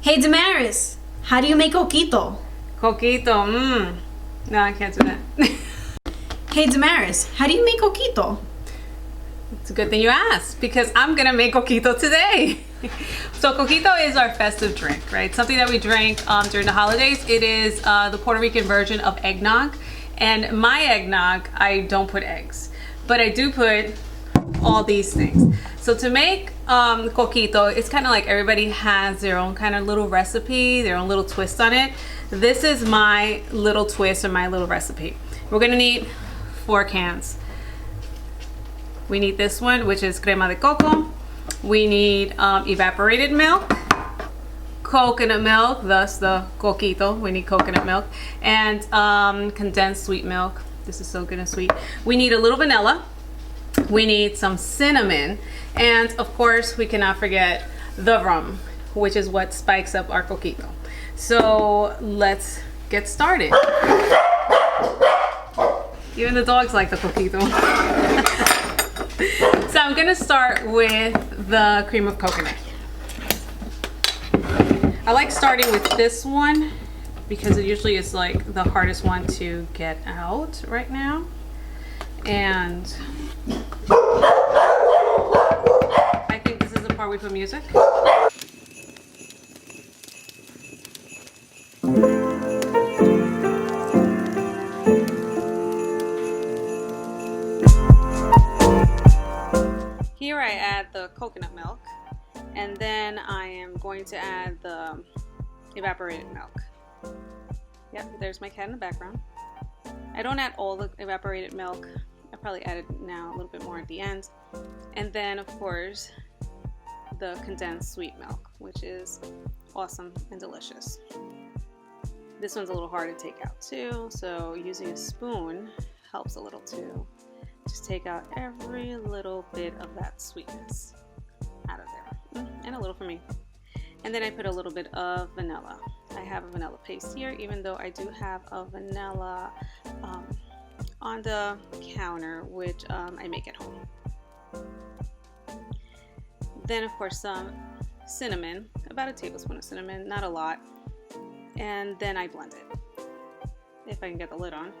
Hey Damaris, how do you make coquito? Coquito, no, I can't do that. Hey Damaris, how do you make coquito? It's a good thing you asked because I'm gonna make coquito today. So coquito is our festive drink, right? Something that we drink during the holidays. It is the Puerto Rican version of eggnog. And my eggnog, I don't put eggs, but I do put all these things. So to make coquito, it's kind of like everybody has their own kind of little recipe, their own little twist on it. This is my little twist or my little recipe. We're gonna need 4 cans. We need this one, which is crema de coco. We need evaporated milk, coconut milk, thus the coquito. We need coconut milk, and condensed sweet milk. This is so good and sweet. We need a little vanilla. We need some cinnamon, and of course we cannot forget the rum, which is what spikes up our coquito. So let's get started. Even the dogs like the coquito. So I'm gonna start with the cream of coconut. I like starting with this one because it usually is like the hardest one to get out right now. And I think this is the part we put music. Here I add the coconut milk, and then I am going to add the evaporated milk. Yep, there's my cat in the background. I don't add all the evaporated milk. I probably add it now a little bit more at the end. And then of course the condensed sweet milk, which is awesome and delicious. This one's a little hard to take out too, so using a spoon helps a little too. Just take out every little bit of that sweetness out of there, and a little for me. And then I put a little bit of vanilla. I have a vanilla paste here, even though I do have a vanilla on the counter, which I make at home. Then of course some cinnamon, about a tablespoon of cinnamon, not a lot. And then I blend it, if I can get the lid on.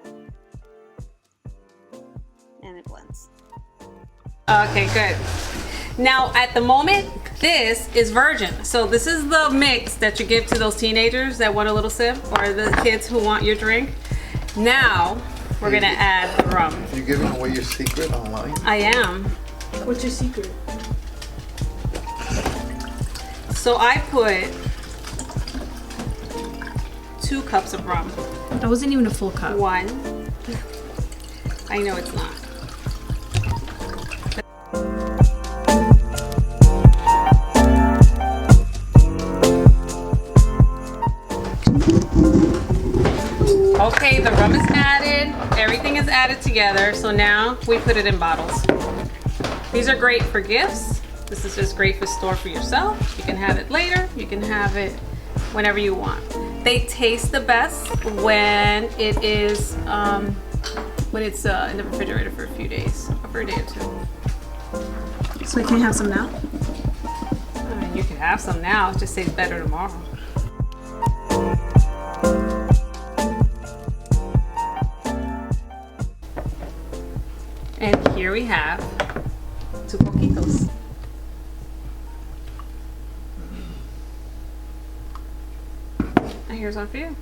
And it blends. Okay, good. Now at the moment, this is virgin. So this is the mix that you give to those teenagers that want a little sip, or the kids who want your drink. Now we're gonna add the rum. You're giving away your secret online? I am. What's your secret? So I put 2 cups of rum. That wasn't even a full cup. 1. I know it's not. Okay, the rum is added, everything is added together, so now we put it in bottles. These are great for gifts. This is just great for store for yourself. You can have it later, you can have it whenever you want. They taste the best when it is in the refrigerator for a few days, or for a day or 2. So we can have some now? I mean, you can have some now, it just tastes better tomorrow. And here we have 2 coquitos. And here's one for you.